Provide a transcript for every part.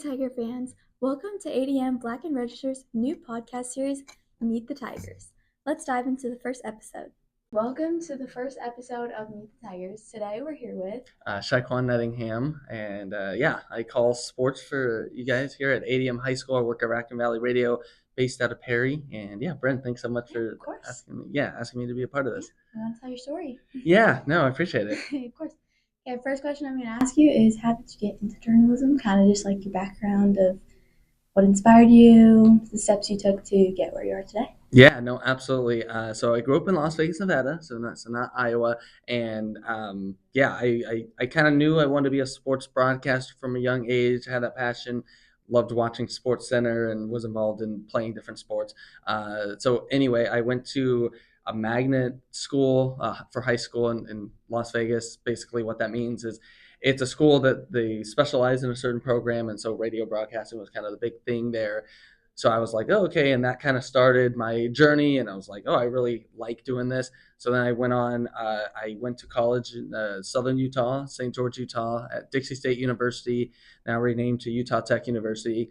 Tiger fans, welcome to ADM Black&Redgister's new podcast series, Meet the Tigers. Let's dive into the first episode. Welcome to the first episode of Meet the Tigers. Today we're here with Shi-Quan, and I call sports for you guys here at ADM High School. I work at Raccoon Valley Radio, based out of Perry. And Brent, thanks so much for asking me to be a part of this. I want to tell your story. Yeah, no, I appreciate it. Of course. Okay, first question I'm going to ask you is, how did you get into journalism? Kind of just like your background of what inspired you, the steps you took to get where you are today. Yeah, no, absolutely. So I grew up in Las Vegas, Nevada, so not Iowa, and I kind of knew I wanted to be a sports broadcaster from a young age. Had that passion, loved watching Sports Center, and was involved in playing different sports. So anyway, I went to a magnet school for high school in Las Vegas. Basically, what that means is it's a school that they specialize in a certain program, and so radio broadcasting was kind of the big thing there. So I was like, oh, okay. And that kind of started my journey. And I was like, oh, I really like doing this. So then I went to college in Southern Utah, St. George, Utah, at Dixie State University, now renamed to Utah Tech University.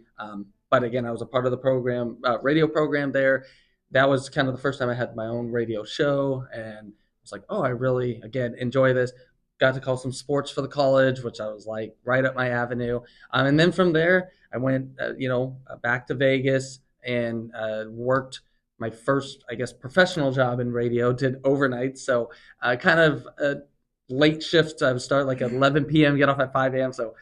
But again, I was a part of the radio program there. That was kind of the first time I had my own radio show. And I was like, oh, I really, again, enjoy this. Got to call some sports for the college, which I was like right up my avenue. And then from there, I went, back to Vegas and worked my first, I guess, professional job in radio. Did overnight, so kind of late shifts. I would start like at 11 p.m., get off at 5 a.m. So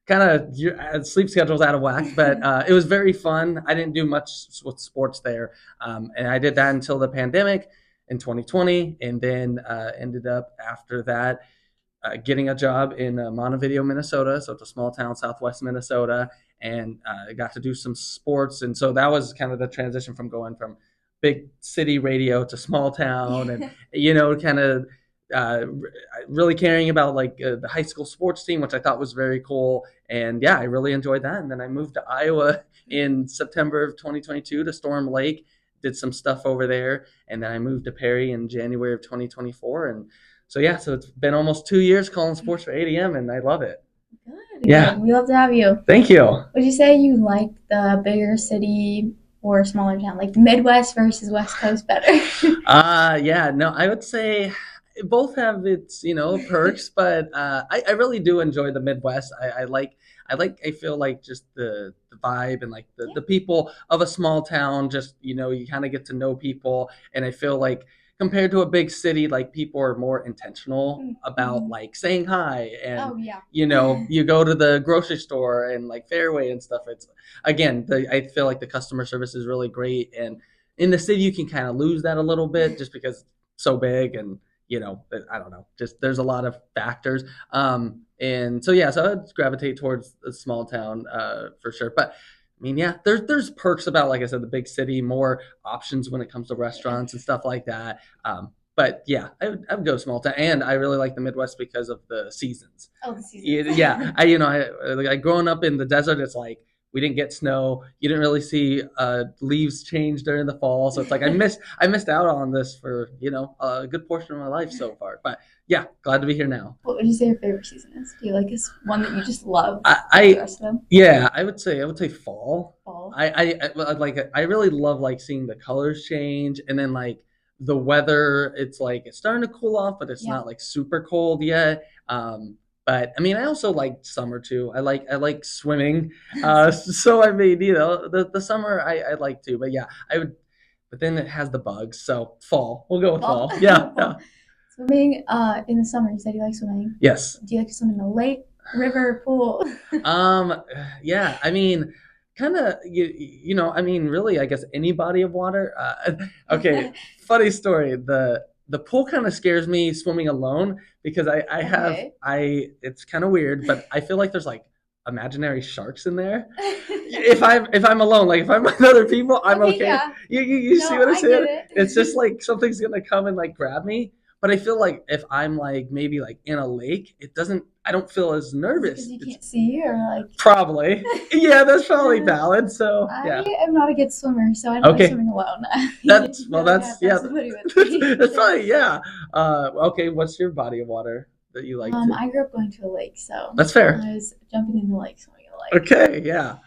kind of sleep schedule's out of whack, but it was very fun. I didn't do much with sports there, and I did that until the pandemic in 2020, and then ended up after that getting a job in Montevideo, Minnesota. So it's a small town, southwest Minnesota, and I got to do some sports. And so that was kind of the transition from going from big city radio to small town, and kind of really caring about like the high school sports team, which I thought was very cool. And yeah, I really enjoyed that. And then I moved to Iowa in September of 2022 to Storm Lake, did some stuff over there, and then I moved to Perry in January of 2024. And so it's been almost 2 years calling sports for ADM, and I love it. Good. Yeah. Good. We love to have you. Thank you. Would you say you like the bigger city or smaller town, like the Midwest versus West Coast better? No, I would say both have its, perks, but I really do enjoy the Midwest. I feel like just the vibe and like the people of a small town, just, you kind of get to know people. And I feel like compared to a big city, like people are more intentional about like saying hi, and you go to the grocery store and like Fairway and stuff. It's again, I feel like the customer service is really great, and in the city you can kind of lose that a little bit just because it's so big, and I don't know, just there's a lot of factors. And so I'd gravitate towards a small town for sure. But I mean, yeah, there's perks about, like I said, the big city, more options when it comes to restaurants and stuff like that. But yeah, I would go small town, and I really like the Midwest because of the seasons. Oh, the seasons. Yeah, I growing up in the desert, it's like we didn't get snow. You didn't really see leaves change during the fall, so it's like I missed out on this for a good portion of my life so far. But yeah, glad to be here now. What would you say your favorite season is? Do you like this one that you just love? The rest of them? Yeah, I would say fall. Fall. I really love like seeing the colors change, and then like the weather. It's like it's starting to cool off, but it's not like super cold yet. But I mean, I also like summer too. I like swimming. So I mean, the summer I like too. But yeah, I would. But then it has the bugs, so fall. We'll go with fall. Yeah. Yeah. Swimming in the summer. You said you like swimming. Yes. Do you like to swim in a lake, river, pool? Yeah. I mean, kind of. I mean, really, I guess any body of water. Okay. Funny story. The pool kind of scares me swimming alone because it's kind of weird, but I feel like there's like imaginary sharks in there. If I'm alone, like if I'm with other people, I'm okay. Yeah. You see what I'm saying? It's just like something's gonna come and like grab me. But I feel like if I'm like maybe like in a lake, I don't feel as nervous. Because you can't see, or like probably. Yeah, that's probably valid. So yeah. I am not a good swimmer, so I don't like swimming alone. That's probably yeah. Okay, what's your body of water that you like? I grew up going to a lake, so that's fair. I was jumping in the lake swimming a like. Okay, yeah.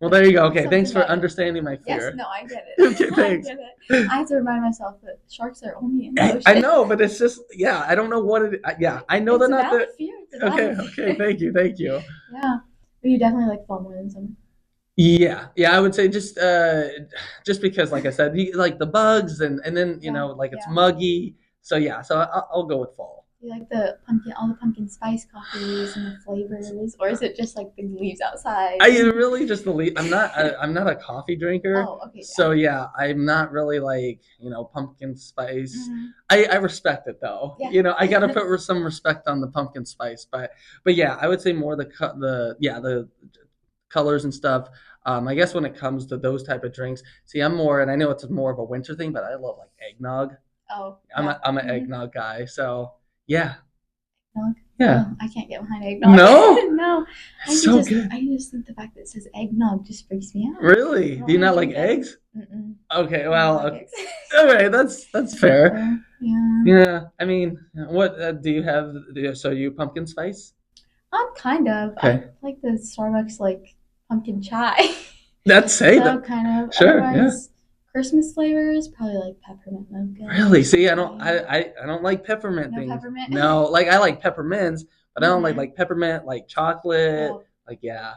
Well, there you go. Okay, Something thanks for about it. understanding my Yes, fear. no, I get it. Okay, I thanks. get it. I have to remind myself that sharks are only in the I ocean. know, but it's just yeah. I don't know what it. Yeah, I know It's they're a not valid the. fear. It's a Okay, valid okay. fear. Thank you. Yeah. But you definitely like fall more than some. Yeah, yeah. I would say just because, like I said, like the bugs and then Yeah, like it's yeah. muggy. So yeah, so I'll go with fall. You like the pumpkin, all the pumpkin spice coffees and the flavors, or is it just like the leaves outside? I really just believe I'm not a coffee drinker. Oh, okay, yeah. So yeah, I'm not really like pumpkin spice. Mm-hmm. I respect it though. Yeah. I gotta put some respect on the pumpkin spice, but yeah, I would say more the colors and stuff. I guess when it comes to those type of drinks, see, I'm more, and I know it's more of a winter thing, but I love like eggnog. Oh, yeah. I'm an Mm-hmm. eggnog guy, so yeah, Eggnog. yeah. Oh, I can't get behind eggnog. No, No, it's so good. I just think the fact that it says eggnog just freaks me out. Really? I Do don't you want not to like drink eggs. eggs? Mm-mm. Okay, I don't well, like okay. eggs. Okay, that's fair. Yeah. Yeah, I mean, what do you have? So you pumpkin spice? Kind of. I Okay, like the Starbucks like pumpkin chai. that's say So that. kind of. Sure, yeah. Otherwise, Christmas flavors probably like peppermint mocha or Really? See, something. I don't like peppermint No things. peppermint. No, like I like peppermints, but I don't Mm-hmm. like peppermint like chocolate. Oh, Like yeah,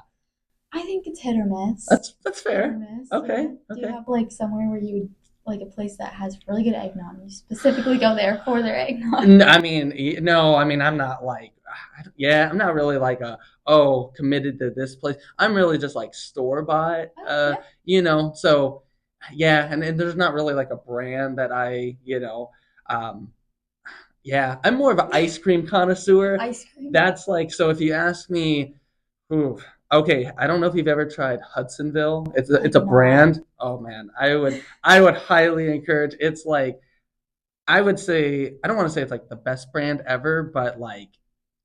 I think it's hit or miss. that's Hit or fair. miss. Okay, Yeah. Do you okay. have like somewhere where you would like a place that has really good eggnog? You specifically go there for their eggnog. I mean, no, I mean, I'm not like, yeah, I'm not really like committed to this place. I'm really just like store bought, Oh yeah. so yeah, and there's not really like a brand that um, yeah, I'm more of an ice cream connoisseur. Ice cream. That's like, so if you ask me, ooh, okay, I don't know if you've ever tried Hudsonville. I've It's a not. brand. Oh man, I would highly encourage. It's like I would say I don't want to say it's like the best brand ever, but like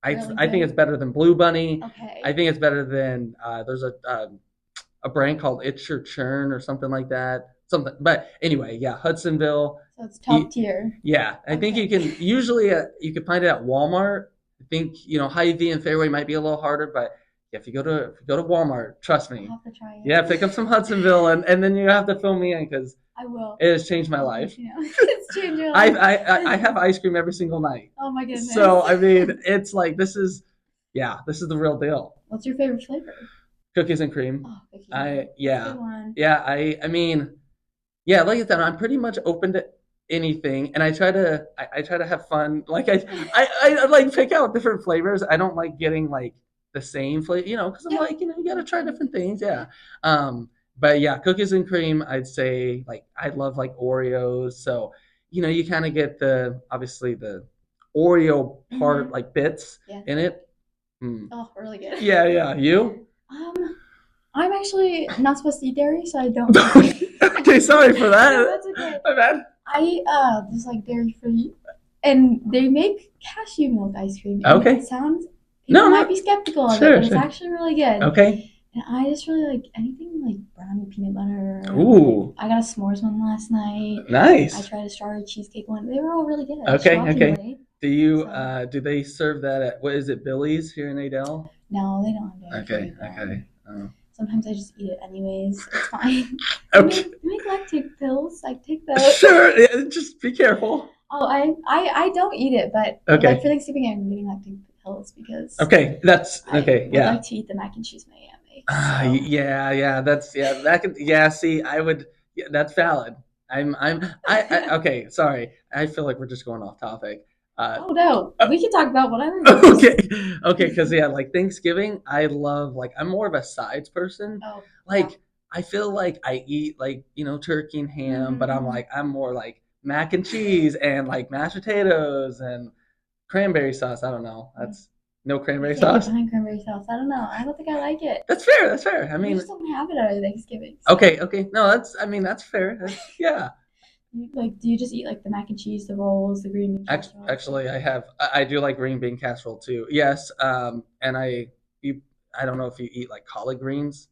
Really I think it's good. better than Blue Bunny. I Okay. think it's better than there's a brand called It's Your Churn or something like that. Something, but anyway, yeah, Hudsonville. So it's top tier. Yeah, I think you Okay. can usually you can find it at Walmart. I think Hy-Vee and Fairway might be a little harder, but if you go to Walmart, trust I'll me, have to try yeah, it. pick up some Hudsonville and then you have to fill me in because I will. it has changed my I'll life. let you know. It's changed your life. I have ice cream every single night. Oh my goodness. So I mean, it's like this is the real deal. What's your favorite flavor? Cookies and cream. Oh, cookies. I That's a yeah good one. yeah I mean yeah, like I said, I'm pretty much open to anything, and I try to have fun. Like I like pick out different flavors. I don't like getting like the same flavor, because I'm Yeah. like you got to try different things. Yeah. Yeah. But yeah, cookies and cream. I'd say like I love like Oreos. So you kind of get the obviously the Oreo part Mm-hmm. like bits Yeah. in it. Mm. Oh, really good. Yeah, yeah. You? I'm actually not supposed to eat dairy, so I don't eat dairy. Okay, sorry for that. No, that's okay. My bad. I just like dairy free, and they make cashew milk ice cream. And Okay. it sounds No, people might no. be skeptical of it, Sure, but it's sure. actually really good. Okay. And I just really like anything like brownie peanut butter. Ooh. Like, I got a s'mores one last night. I Nice. tried a strawberry cheesecake one. They were all really good. Okay, okay. Shockingly. Do they serve that at what is it, Billy's here in Adel? No, they don't have dairy Okay, free okay. Oh. Sometimes I just eat it anyways. It's fine. Okay. They make lactate pills. I take those. Sure. Yeah, just be careful. Oh, I don't eat it, but Okay. like for Thanksgiving, I'm getting lactate pills because Okay, that's okay. I would Yeah. like to eat the mac and cheese my aunt makes. So. Yeah. That could. Yeah. See, I would. Yeah, that's valid. Okay. Sorry. I feel like we're just going off topic. Oh no, we can talk about whatever. Okay, okay, because yeah, like Thanksgiving, I love like I'm more of a sides person. Oh, Like yeah. I feel like I eat like turkey and ham, but Mm-hmm. I'm more like mac and cheese and like mashed potatoes and cranberry sauce. I don't know. That's no I cranberry can't get sauce. behind cranberry sauce. I don't know. I don't think I like it. That's fair. That's fair. I We mean, just don't have it at Thanksgiving. So. okay. No, that's I mean that's fair. Yeah. Do you just eat like the mac and cheese, the rolls, the green bean casserole? Actually, I do like green bean casserole too. Yes. And I don't know if you eat like collard greens.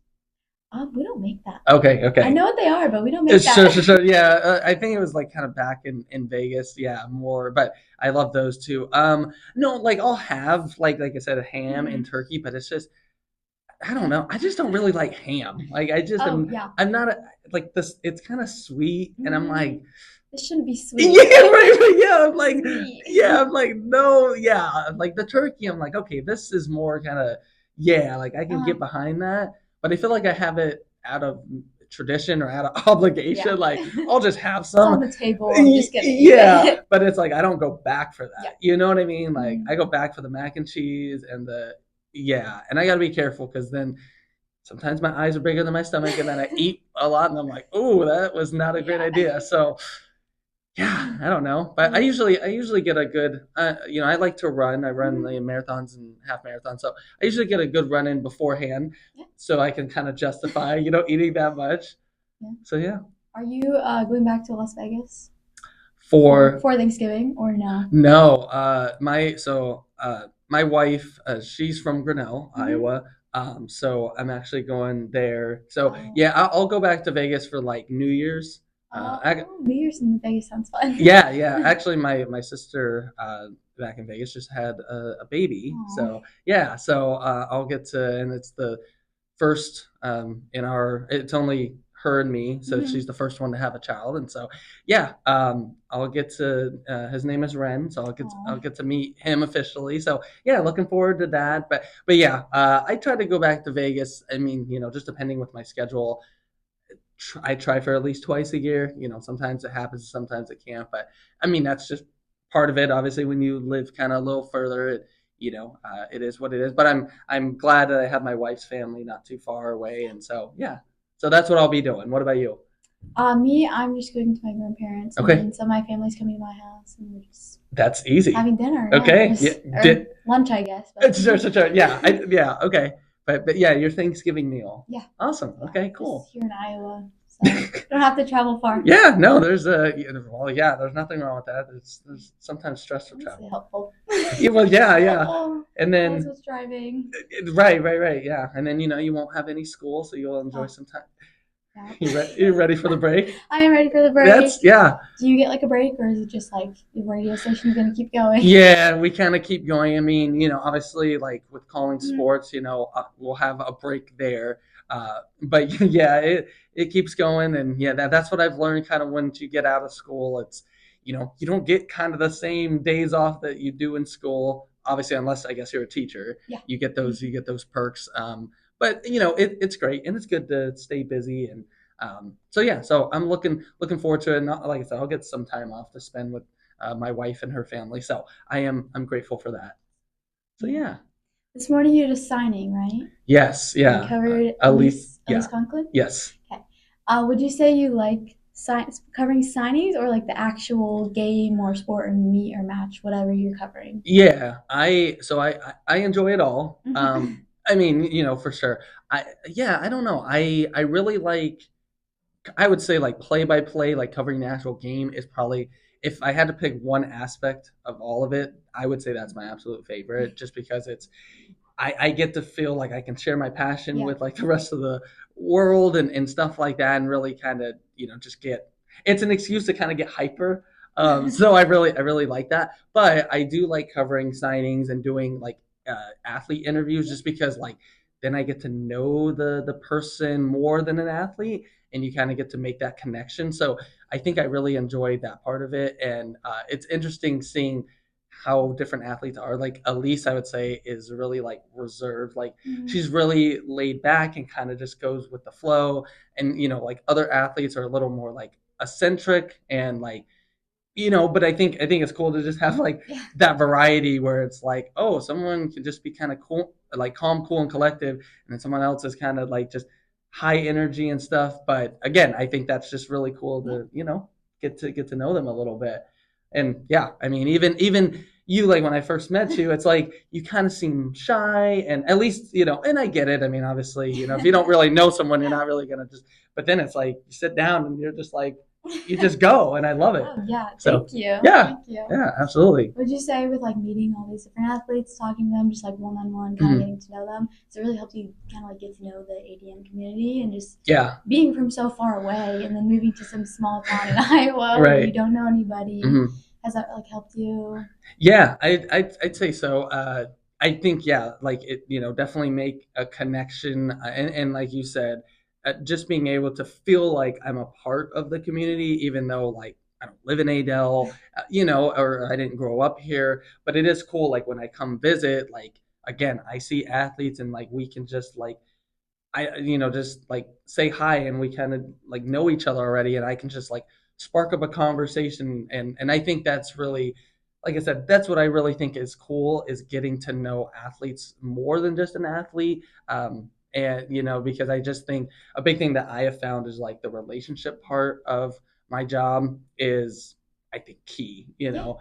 We don't make that. Okay, I okay. know what they are, but we don't make Sure, that. sure, sure. Yeah, I think it was like kind of back in Vegas. Yeah, more, but I love those too. No, like I'll have like I said, a ham and Mm-hmm. turkey, but it's just I don't know. I just don't really like ham. Like I just Oh am. yeah. I'm not like this. It's kind of sweet, and I'm like, This shouldn't be sweet. yeah, right, right, yeah. I'm like, yeah, Meat. I'm like, no, yeah. Like the turkey, I'm like, okay, this is more kind of, yeah, like I can Uh, get behind that. But I feel like I have it out of tradition or out of yeah. obligation. Like I'll just have It's on some. the table. I'm just gonna eat Yeah, it. but it's like I don't go back for Yeah. that. You know what I mean? Like Mm. I go back for the mac and cheese and the yeah, and I got to be careful because then sometimes my eyes are bigger than my stomach, and then I eat a lot, and I'm like, oh, that was not a great Yeah. idea. So yeah, I don't know, but Yeah. I usually get a good, I like to run. I run the Mhm. marathons and half marathons, so I usually get a good run in beforehand, Yeah. so I can kind of justify, eating that much. Yeah. So yeah, Are you going back to Las Vegas for for Thanksgiving or no? no, my wife, she's from Grinnell, Hmm. Iowa. So I'm actually going there. So Oh. yeah, I'll go back to Vegas for like New Year's. New Year's in Vegas sounds fun. Yeah, yeah. Actually, my sister back in Vegas just had a baby. Aw. So yeah, so I'll get to, and it's the first in our. It's only her and me, so Mhm. she's the first one to have a child, and so yeah, I'll get to. His name is Ren, so Aw. I'll get to meet him officially. So yeah, looking forward to that. But yeah, I try to go back to Vegas. I mean, just depending with my schedule, I try for at least twice a year. Sometimes it happens, sometimes it can't. But I mean, that's just part of it. Obviously, when you live kind of a little further, it is what it is. But I'm glad that I have my wife's family not too far away, and so yeah. So that's what I'll be doing. What about you? Me, I'm just going to my grandparents, and Okay, then some of my family's coming to my house, and we're just that's easy. having dinner. Yeah, Okay, yeah, just or lunch, I guess. But sure, sure, sure. Yeah, yeah. Okay, but yeah, your Thanksgiving meal. yeah, Awesome. yeah, Okay, just cool. here in Iowa, so don't have to travel far. Yeah, no, there's well, yeah, there's nothing wrong with that. There's sometimes stressful Honestly, travel. helpful. Yeah, well, yeah, yeah, Helpful. and Always then was driving. right, right, right, yeah, and then you won't have any school, so you'll enjoy Oh, some time. yeah. You ready for the break? I am ready for the break. That's yeah, Do you get like a break, or is it just like the radio station's gonna keep going? yeah. We kind of keep going. I mean, obviously, like with calling Mm, sports, we'll have a break there. But yeah, it keeps going, and yeah, that's what I've learned. Kind of once you get out of school, it's you don't get kind of the same days off that you do in school. Obviously, unless I guess you're a teacher, yeah. you get those perks. But it's great, and it's good to stay busy and. So yeah, so I'm looking forward to it. Not, like I said, I'll get some time off to spend with my wife and her family. So I'm grateful for that. So Yeah. yeah, This morning you're just signing, right? yes, And yeah, covered Elise, Elise yeah, Conklin. yes, Okay. Would you say you like covering signings or like the actual game or sport or meet or match, whatever you're covering? yeah. I enjoy it all. I mean, for sure. I don't know. I really like. I would say like play by play, like covering the actual game is probably if I had to pick one aspect of all of it, I would say that's my absolute favorite, just because I get to feel like I can share my passion Yeah. with like the rest of the world and stuff like that, and really kind of just get it's an excuse to kind of get hyper. So I really like that, but I do like covering signings and doing like athlete interviews, just because like then I get to know the person more than an athlete, and you kind of get to make that connection. So I think I really enjoyed that part of it, and it's interesting seeing how different athletes are. Like Elise, I would say, is really like reserved. Like Mhm. she's really laid back and kind of just goes with the flow. And like other athletes are a little more like eccentric and like but I think it's cool to just have like Yeah. that variety where it's like, oh, someone can just be kind of cool, like calm, cool, and collective, and then someone else is kind of like just high energy and stuff. But again, I think that's just really cool Yeah. to get to know them a little bit. And yeah, I mean, even you, like when I first met you, it's like you kind of seem shy, and at least and I get it. I mean, obviously, if you don't really know someone, you're not really gonna just. But then it's like you sit down and you're just like you just go, and I love it. Oh yeah, So thank you. yeah, Thank you. yeah, absolutely. Would you say with like meeting all these different athletes, talking to them, just like one on one, kind of Mhm. getting to know them, does it really help you kind of like get to know the ADM community and just Yeah, being from so far away and then moving to some small town in Iowa where you right. don't know anybody? Hmm. Has that like helped you? Yeah, I'd say so. I think yeah, like it, definitely make a connection, and like you said, just being able to feel like I'm a part of the community, even though like I don't live in Adel, or I didn't grow up here, but it is cool. Like when I come visit, like again, I see athletes, and like we can just like just like say hi and we kind of like know each other already and I can just like spark up a conversation and I think that's really like I said, that's what I really think is cool is getting to know athletes more than just an athlete. And because I just think a big thing that I have found is like the relationship part of my job is I think key, Yeah.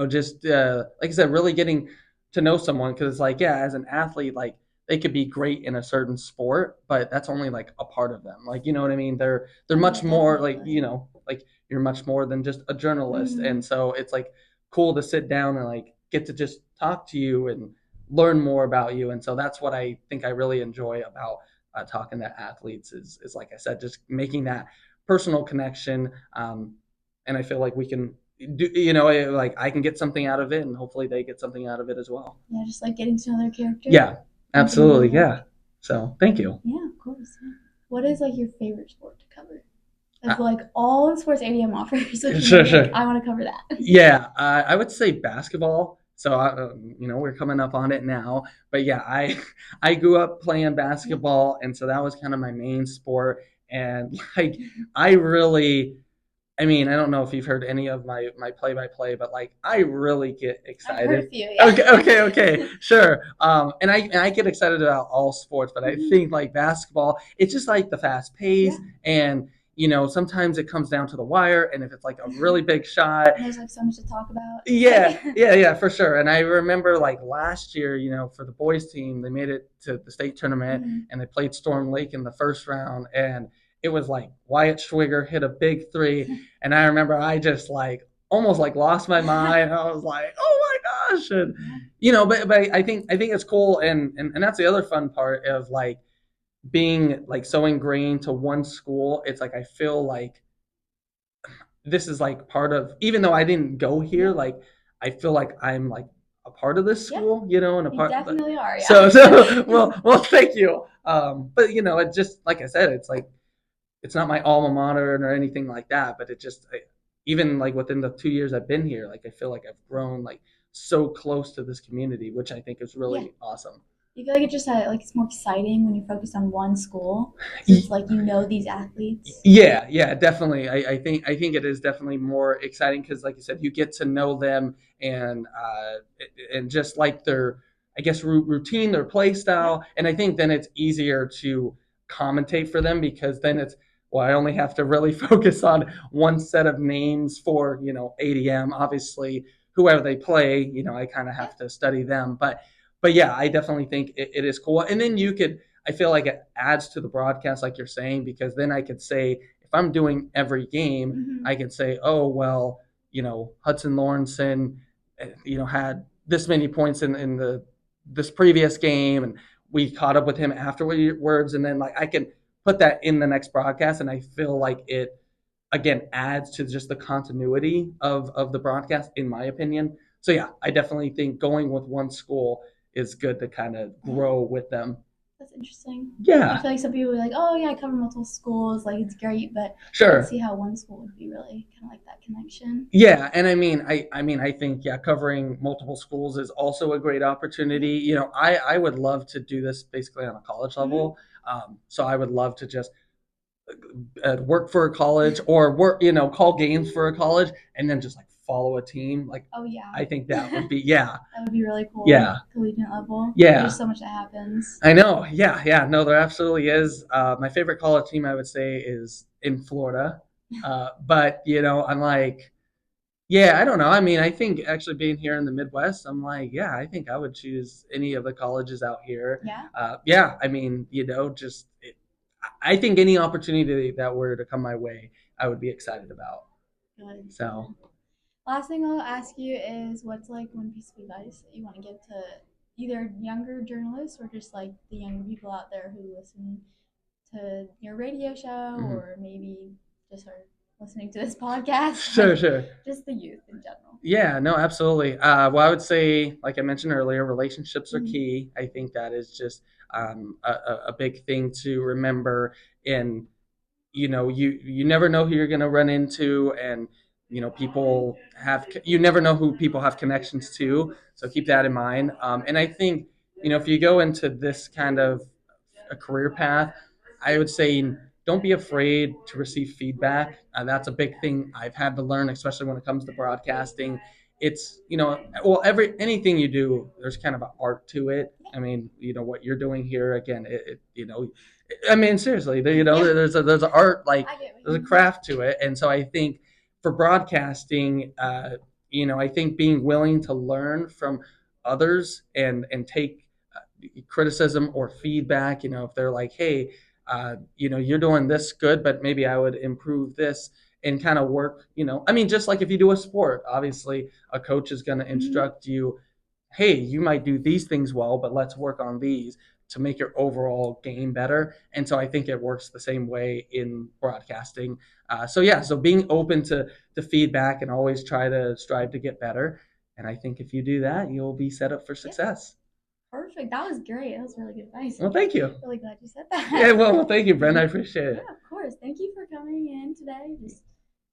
just like I said, really getting to know someone because it's like, yeah, as an athlete, like they could be great in a certain sport, but that's only like a part of them. Like, you know what I mean? They're Oh yeah, much more like, definitely. like you're much more than just a journalist. Mm-hmm. And so it's like cool to sit down and like get to just talk to you and learn more about you. And so that's what I think I really enjoy about talking to athletes is like I said, just making that personal connection. And I feel like we can do, like I can get something out of it and hopefully they get something out of it as well. Yeah, just like getting to know their character Yeah, and seeing what they absolutely. like. Yeah. So thank you. Yeah, of course. Yeah. What is like your favorite sport to cover? Of Uh, like all the sports ADM offers, which one sure, is like sure. I want to cover that. Yeah, I would say basketball. So we're coming up on it now, but yeah, I I grew up playing Yeah. basketball, and so that was kind of my main sport. And like, I really, I mean, I don't know if you've heard any of my play by play, but like I really get I've heard excited. a few, Okay, yeah. okay, sure. And I get excited about all sports, but I Mhm. think like basketball, it's just like the fast Yeah. pace, and sometimes it comes down to the wire, and if it's like a really big shot, And there's like so much to talk about. It's yeah, like yeah, for sure. And I remember like last year, for the boys team, they made it to the state tournament Mhm. and they played Storm Lake in the first round. And it was like Wyatt Schwiger hit a big three. And I remember I just like almost like lost my mind. I was like, oh my gosh. And, Yeah. but I think it's cool. And that's the other fun part of like being like so ingrained to one school. It's like, I feel like this is like part of even though I didn't go here, Yeah. like I feel like I'm like a part of this Yeah. school, and a You part definitely are, so yeah. well thank you. But it just like I said, it's like it's not my alma mater or anything like that, but it just even like within the 2 years I've been here, like I feel like I've grown like so close to this community, which I think is Yeah. really awesome. You feel like it just like it's more exciting when you're focused on one school because it's like you know these athletes. Yeah, definitely. I think it is definitely more exciting because, like you said, you get to know them and just like their, I guess, routine, their play Yeah. style, and I think then it's easier to commentate for them because then it's well, I only have to really focus on one set of names for ADM. Obviously, whoever they play, I kind of Yeah. have to study them, but yeah, I definitely think it is cool, and then you could I feel like it adds to the broadcast, like you're saying, because then I could say, if I'm doing every game, Mm-hmm. I could say, oh, well, Hudson Lawrenson, had this many points in this previous game, and we caught up with him afterwards, and then like I can put that in the next broadcast, and I feel like it again adds to just the continuity of the broadcast, in my opinion. So yeah, I definitely think going with one school is good to kind of Yeah. grow with them. That's interesting. I Yeah, feel like some people are like, oh yeah, I cover multiple schools, like it's great, but I could sure. see how one school would be really kind of like that connection. Yeah, and I think yeah, covering multiple schools is also a great Yeah. opportunity. I would love to do this basically on a college Mm-hmm. level. So I would love to just work for a college or work, call games for a college and then just like follow a team. Like Oh yeah, I think that would that be yeah, would be really cool. yeah, Collegiate level. There's yeah. just so much that happens. I know. Yeah. No, there absolutely is. My favorite college team I would say is in Florida. But I'm like, yeah, I don't know. I mean, I think actually being here in the Midwest, I'm like, yeah, I think I would choose any of the colleges out here. Yeah. Yeah, I mean, I think any opportunity that were to come my way, I would be excited about. Good. So, Good. Last thing I'll ask you is what's like one piece of advice that you want to give to either younger journalists or just like the younger people out there who listen to your radio show mhm. or maybe just her. listening to this podcast, Sure, sure. just the youth in general. Yeah, no, absolutely. Well, I would say, like I mentioned earlier, relationships are Mhm. key. I think that is just a big thing to remember. In you never know who you're going to run into, and people have you never know who people have connections to. So keep that in mind. And I think if you go into this kind of a career path, I would say don't be afraid to receive feedback. That's a big thing I've had to learn, especially when it comes to broadcasting. It's well, every anything you do, there's kind of an art to it. I mean, what you're doing here again, I mean, seriously, Yeah. there's an art, like I get what there's a you mean. craft to it, and so I think for broadcasting, I think being willing to learn from others and take criticism or feedback. If they're like, hey, you're doing this good, but maybe I would improve this, and kind of work. I mean, just like if you do a sport, obviously a coach is going to Mhm. instruct you, hey, you might do these things well, but let's work on these to make your overall game better. And so I think it works the same way in broadcasting. So yeah, so being open to feedback and always try to strive to get better. And I think if you do that, you'll be set up for Yeah. success. Perfect. That was great. That was really good advice. Well, thank you. Really glad you said Yeah, that. well, thank you, Brent. I appreciate it. Yeah, of course. Thank you for coming in today. Just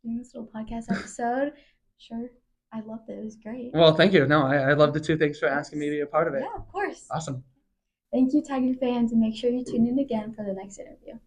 doing this little podcast episode. Sure. I loved it. It was great. Well, thank you. No, I loved it too. Thanks for asking me to Yes. be a part of it. Yeah, of course. Awesome. Thank you, Tiger fans, and make sure you tune in again for the next interview.